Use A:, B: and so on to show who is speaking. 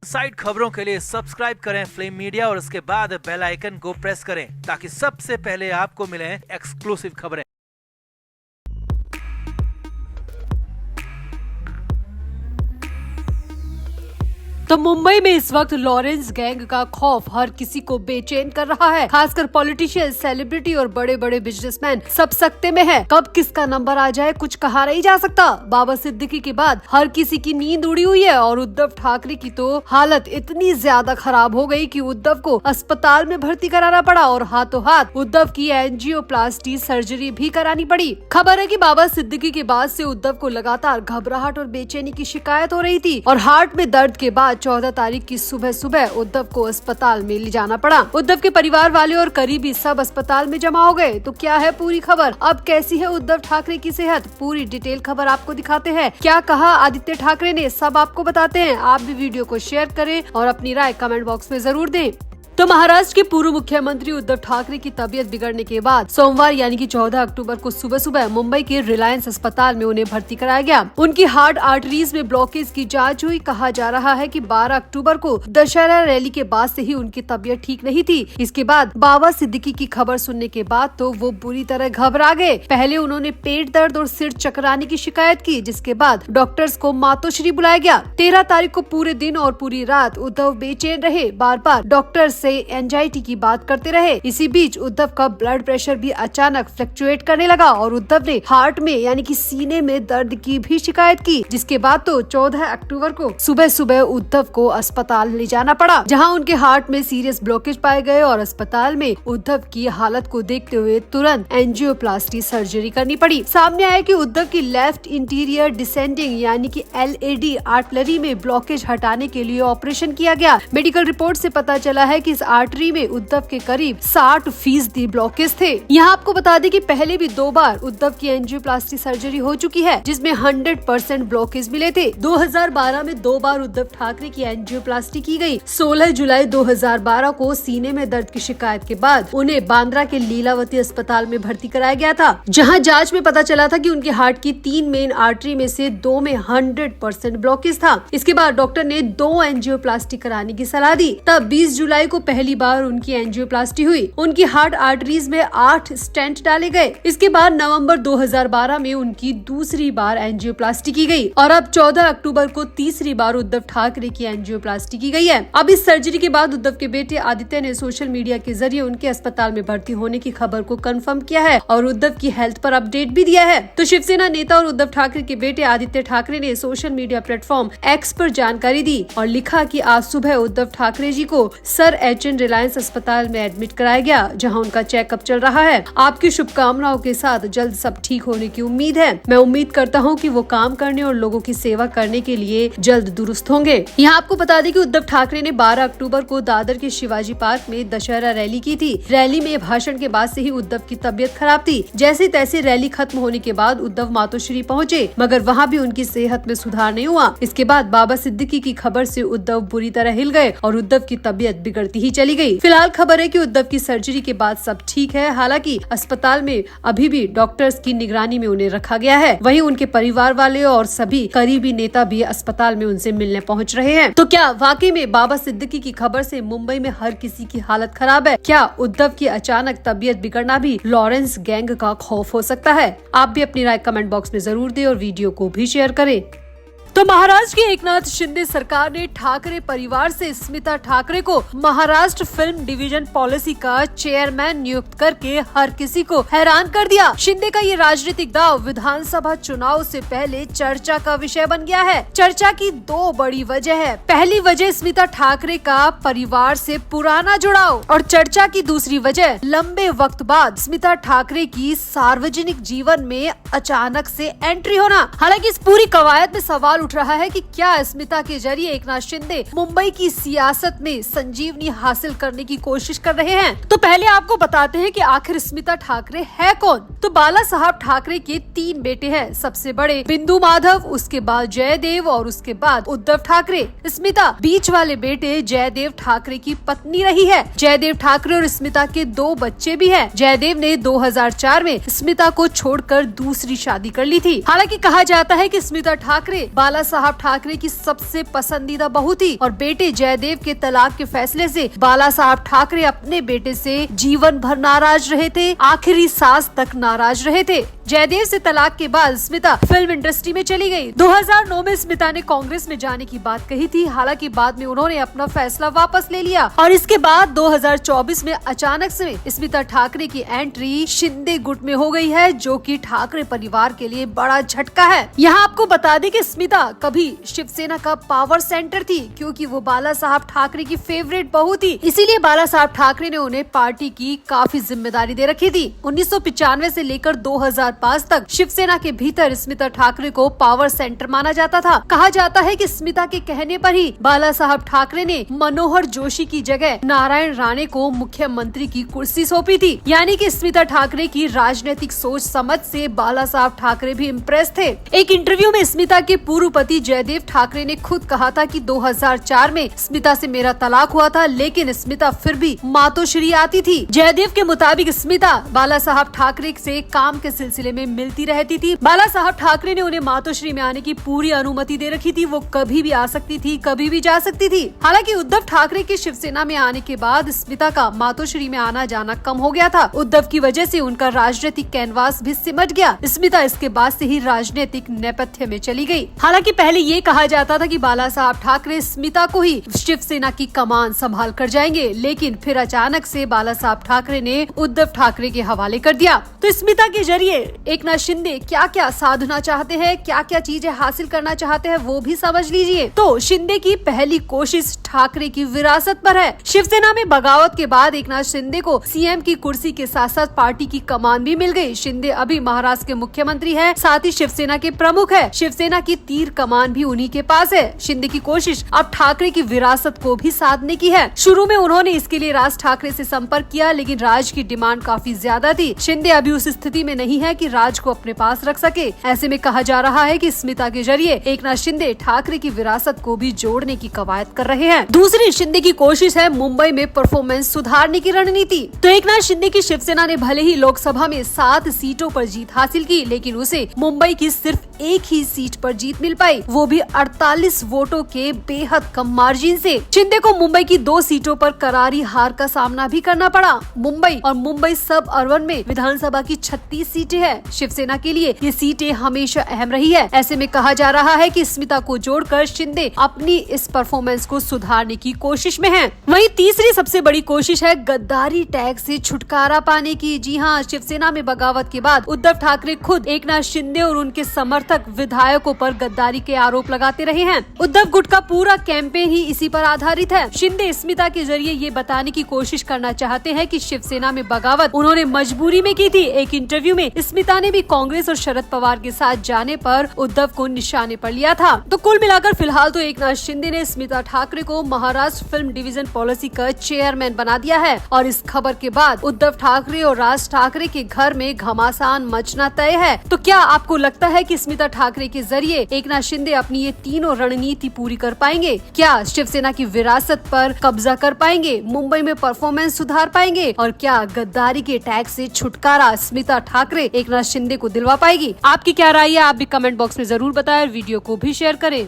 A: Side खबरों के लिए सब्सक्राइब करें फ्लेम मीडिया और उसके बाद बेल आइकन को प्रेस करें ताकि सबसे पहले आपको मिले एक्सक्लूसिव खबरें।
B: तो मुंबई में इस वक्त लॉरेंस गैंग का खौफ हर किसी को बेचैन कर रहा है। खासकर पॉलिटिशियन, सेलिब्रिटी और बड़े बड़े बिजनेसमैन सब सकते में है। कब किसका नंबर आ जाए कुछ कहा नहीं जा सकता। बाबा सिद्दीकी के बाद हर किसी की नींद उड़ी हुई है और उद्धव ठाकरे की तो हालत इतनी ज्यादा खराब हो गई कि उद्धव को अस्पताल में भर्ती कराना पड़ा और हाथों हाथ उद्धव की एंजियोप्लास्टी सर्जरी भी करानी पड़ी। खबर है कि बाबा सिद्दीकी के बाद से उद्धव को लगातार घबराहट और बेचैनी की शिकायत हो रही थी और हार्ट में दर्द के बाद 14 तारीख की सुबह सुबह उद्धव को अस्पताल में ले जाना पड़ा। उद्धव के परिवार वाले और करीबी सब अस्पताल में जमा हो गए। तो क्या है पूरी खबर, अब कैसी है उद्धव ठाकरे की सेहत, पूरी डिटेल खबर आपको दिखाते हैं। क्या कहा आदित्य ठाकरे ने, सब आपको बताते हैं। आप भी वीडियो को शेयर करें और अपनी राय कमेंट बॉक्स में जरूर दें। तो महाराष्ट्र के पूर्व मुख्यमंत्री उद्धव ठाकरे की तबीयत बिगड़ने के बाद सोमवार यानी कि 14 अक्टूबर को सुबह सुबह मुंबई के रिलायंस अस्पताल में उन्हें भर्ती कराया गया। उनकी हार्ट आर्टरीज में ब्लॉकेज की जांच हुई। कहा जा रहा है कि 12 अक्टूबर को दशहरा रैली के बाद से ही उनकी तबीयत ठीक नहीं थी। इसके बाद बाबा सिद्दीकी की खबर सुनने के बाद तो वो बुरी तरह घबरा गए। पहले उन्होंने पेट दर्द और सिर चकराने की शिकायत की, जिसके बाद डॉक्टर्स को मातोश्री बुलाया गया। 13 तारीख को पूरे दिन और पूरी रात उद्धव बेचैन रहे, बार बार डॉक्टर से एंजाइटी की बात करते रहे। इसी बीच उद्धव का ब्लड प्रेशर भी अचानक फ्लक्चुएट करने लगा और उद्धव ने हार्ट में यानी कि सीने में दर्द की भी शिकायत की, जिसके बाद तो 14 अक्टूबर को सुबह सुबह उद्धव को अस्पताल ले जाना पड़ा, जहां उनके हार्ट में सीरियस ब्लॉकेज पाए गए और अस्पताल में उद्धव की हालत को देखते हुए तुरंत एंजियोप्लास्टी सर्जरी करनी पड़ी। सामने आया कि उद्धव की लेफ्ट इंटीरियर डिसेंडिंग यानी कि LAD आर्टरी में ब्लॉकेज हटाने के लिए ऑपरेशन किया गया। मेडिकल रिपोर्ट से पता चला है कि इस आर्टरी में उद्धव के करीब 60% ब्लॉकेज थे। यहाँ आपको बता दें कि पहले भी 2 बार उद्धव की एंजियोप्लास्टी सर्जरी हो चुकी है, जिसमें 100% ब्लॉकेज मिले थे। 2012 में 2 बार उद्धव ठाकरे की एंजियोप्लास्टी की गई। 16 जुलाई 2012 को सीने में दर्द की शिकायत के बाद उन्हें बांद्रा के लीलावती अस्पताल में भर्ती कराया गया था, जहाँ जाँच में पता चला था कि उनके हार्ट की 3 मेन आर्टरी में से 2 में 100% ब्लॉकेज था। इसके बाद डॉक्टर ने 2 एंजियोप्लास्टी कराने की सलाह दी। तब 20 जुलाई को पहली बार उनकी एंजियोप्लास्टी हुई। उनकी हार्ट आर्टरीज में 8 स्टेंट डाले गए। इसके बाद नवंबर 2012 में उनकी दूसरी बार एंजियोप्लास्टी की गई और अब 14 अक्टूबर को तीसरी बार उद्धव ठाकरे की एंजियोप्लास्टी की गई है। अब इस सर्जरी के बाद उद्धव के बेटे आदित्य ने सोशल मीडिया के जरिए उनके अस्पताल में भर्ती होने की खबर को कंफर्म किया है और उद्धव की हेल्थ पर अपडेट भी दिया है। तो शिवसेना नेता और उद्धव ठाकरे के बेटे आदित्य ठाकरे ने सोशल मीडिया प्लेटफॉर्म X पर जानकारी दी और लिखा कि आज सुबह उद्धव ठाकरे जी को सर HN रिलायंस अस्पताल में एडमिट कराया गया, जहां उनका चेकअप चल रहा है। आपकी शुभकामनाओं के साथ जल्द सब ठीक होने की उम्मीद है। मैं उम्मीद करता हूं कि वो काम करने और लोगों की सेवा करने के लिए जल्द दुरुस्त होंगे। यहाँ आपको बता दें कि उद्धव ठाकरे ने 12 अक्टूबर को दादर के शिवाजी पार्क में दशहरा रैली की थी। रैली में भाषण के बाद से ही उद्धव की तबीयत खराब थी। जैसे तैसे रैली खत्म होने के बाद उद्धव मातोश्री पहुँचे, मगर वहाँ भी उनकी सेहत में सुधार नहीं हुआ। इसके बाद बाबा सिद्दीकी की खबर से उद्धव बुरी तरह हिल गए और उद्धव की तबीयत बिगड़ती ही चली गई। फिलहाल खबर है कि उद्धव की सर्जरी के बाद सब ठीक है। हालांकि अस्पताल में अभी भी डॉक्टर्स की निगरानी में उन्हें रखा गया है। वहीं उनके परिवार वाले और सभी करीबी नेता भी अस्पताल में उनसे मिलने पहुंच रहे हैं। तो क्या वाकई में बाबा सिद्दीकी की खबर से मुंबई में हर किसी की हालत खराब है? क्या उद्धव की अचानक तबीयत बिगड़ना भी लॉरेंस गैंग का खौफ हो सकता है? आप भी अपनी राय कमेंट बॉक्स में जरूर दें और वीडियो को भी शेयर करें। तो महाराष्ट्र की एकनाथ शिंदे सरकार ने ठाकरे परिवार से स्मिता ठाकरे को महाराष्ट्र फिल्म डिवीजन पॉलिसी का चेयरमैन नियुक्त करके हर किसी को हैरान कर दिया। शिंदे का ये राजनीतिक दाव विधानसभा चुनाव से पहले चर्चा का विषय बन गया है। चर्चा की 2 बड़ी वजह है। पहली वजह स्मिता ठाकरे का परिवार से पुराना जुड़ाव और चर्चा की दूसरी वजह लंबे वक्त बाद स्मिता ठाकरे की सार्वजनिक जीवन में अचानक से एंट्री होना। हालांकि इस पूरी कवायद में सवाल उठ रहा है कि क्या स्मिता के जरिए एकनाथ शिंदे मुंबई की सियासत में संजीवनी हासिल करने की कोशिश कर रहे हैं। तो पहले आपको बताते हैं कि आखिर स्मिता ठाकरे है कौन। तो बाला साहब ठाकरे के 3 बेटे हैं। सबसे बड़े बिंदु माधव, उसके बाद जयदेव और उसके बाद उद्धव ठाकरे। स्मिता बीच वाले बेटे जयदेव ठाकरे की पत्नी रही है। जयदेव ठाकरे और स्मिता के 2 बच्चे भी हैं। जयदेव ने 2004 में स्मिता को छोड़कर दूसरी शादी कर ली थी। हालांकि कहा जाता है कि स्मिता ठाकरे बाला बाला साहब ठाकरे की सबसे पसंदीदा बहू थी और बेटे जयदेव के तलाक के फैसले से बाला साहब ठाकरे अपने बेटे से जीवन भर नाराज रहे थे, आखिरी सांस तक नाराज रहे थे। जयदेव से तलाक के बाद स्मिता फिल्म इंडस्ट्री में चली गई। 2009 में स्मिता ने कांग्रेस में जाने की बात कही थी, हालांकि बाद में उन्होंने अपना फैसला वापस ले लिया और इसके बाद 2024 में अचानक से स्मिता ठाकरे की एंट्री शिंदे गुट में हो गई है, जो कि ठाकरे परिवार के लिए बड़ा झटका है। यहाँ आपको बता दें कि स्मिता कभी शिवसेना का पावर सेंटर थी, क्योंकि वो बाला साहब ठाकरे की फेवरेट बहू थी, इसीलिए बाला साहब ठाकरे ने उन्हें पार्टी की काफी जिम्मेदारी दे रखी थी। 1995 से लेकर 2005 तक शिवसेना के भीतर स्मिता ठाकरे को पावर सेंटर माना जाता था। कहा जाता है कि स्मिता के कहने पर ही बाला साहब ठाकरे ने मनोहर जोशी की जगह नारायण राणे को मुख्यमंत्री की कुर्सी सौंपी थी। यानी कि स्मिता ठाकरे की राजनीतिक सोच समझ से बाला साहब ठाकरे भी इम्प्रेस थे। एक इंटरव्यू में स्मिता के पूर्व पति जयदेव ठाकरे ने खुद कहा था कि 2004 में स्मिता से मेरा तलाक हुआ था, लेकिन स्मिता फिर भी मातोश्री आती थी। जयदेव के मुताबिक स्मिता बाला साहब ठाकरे से काम के सिलसिले में मिलती रहती थी। बाला साहब ठाकरे ने उन्हें मातोश्री में आने की पूरी अनुमति दे रखी थी, वो कभी भी आ सकती थी, कभी भी जा सकती थी। हालांकि उद्धव ठाकरे के शिवसेना में आने के बाद स्मिता का मातोश्री में आना जाना कम हो गया था। उद्धव की वजह से उनका राजनीतिक कैनवास भी सिमट गया। स्मिता इसके बाद से ही राजनीतिक नेपथ्य में चली गई। हालांकि पहले ये कहा जाता था कि बाला साहब ठाकरे स्मिता को ही शिवसेना की कमान संभाल कर जाएंगे, लेकिन फिर अचानक से बाला साहब ठाकरे ने उद्धव ठाकरे के हवाले कर दिया। तो स्मिता के जरिए एकनाथ शिंदे क्या क्या साधना चाहते हैं, क्या क्या चीजें हासिल करना चाहते हैं, वो भी समझ लीजिए। तो शिंदे की पहली कोशिश ठाकरे की विरासत पर है। शिवसेना में बगावत के बाद एकनाथ शिंदे को सीएम की कुर्सी के साथ साथ पार्टी की कमान भी मिल गई। शिंदे अभी महाराष्ट्र के मुख्यमंत्री है, साथ ही शिवसेना के प्रमुख है। शिवसेना की तीर कमान भी उन्हीं के पास है। शिंदे की कोशिश अब ठाकरे की विरासत को भी साधने की है। शुरू में उन्होंने इसके लिए राज ठाकरे से संपर्क किया, लेकिन राज की डिमांड काफी ज्यादा थी। शिंदे अभी उस स्थिति में नहीं है कि राज को अपने पास रख सके। ऐसे में कहा जा रहा है कि स्मिता के जरिए एकनाथ शिंदे ठाकरे की विरासत को भी जोड़ने की कवायद कर रहे हैं। दूसरी शिंदे की कोशिश है मुंबई में परफॉर्मेंस सुधारने की रणनीति। तो एकनाथ शिंदे की शिवसेना ने भले ही लोकसभा में 7 सीटों पर जीत हासिल की, लेकिन उसे मुंबई की सिर्फ एक ही सीट पर जीत मिल पाई, वो भी 48 वोटों के बेहद कम मार्जिन से। शिंदे को मुंबई की 2 सीटों पर करारी हार का सामना भी करना पड़ा। मुंबई और मुंबई सब अर्बन में विधानसभा की 36 सीटें हैं। शिवसेना के लिए ये सीटें हमेशा अहम रही है। ऐसे में कहा जा रहा है कि स्मिता को जोड़कर शिंदे अपनी इस परफॉर्मेंस को सुधारने की कोशिश में हैं। वहीं तीसरी सबसे बड़ी कोशिश है गद्दारी टैग से छुटकारा पाने की। जी हाँ, शिवसेना में बगावत के बाद उद्धव ठाकरे खुद एकनाथ शिंदे और उनके समर्थक विधायकों पर गद्दारी के आरोप लगाते रहे हैं। उद्धव गुट का पूरा कैंपेन ही इसी पर आधारित है। शिंदे स्मिता के जरिए ये बताने की कोशिश करना चाहते हैं कि शिवसेना में बगावत उन्होंने मजबूरी में की थी। एक इंटरव्यू में स्मिता ने भी कांग्रेस और शरद पवार के साथ जाने पर उद्धव को निशाने पर लिया था। तो कुल मिलाकर फिलहाल तो एकनाथ शिंदे ने स्मिता ठाकरे को महाराष्ट्र फिल्म डिवीजन पॉलिसी का चेयरमैन बना दिया है और इस खबर के बाद उद्धव ठाकरे और राज ठाकरे के घर में घमासान मचना तय है। तो क्या आपको लगता है कि स्मिता ठाकरे के जरिए एकनाथ शिंदे अपनी ये तीनों रणनीति पूरी कर पाएंगे? क्या शिवसेना की विरासत पर कब्जा कर पाएंगे, मुंबई में परफॉर्मेंस सुधार पाएंगे और क्या गद्दारी के टैग से छुटकारा स्मिता ठाकरे एकनाथ शिंदे को दिलवा पाएगी? आपकी क्या राय है? आप भी कमेंट बॉक्स में जरूर बताएं, वीडियो को भी शेयर करें।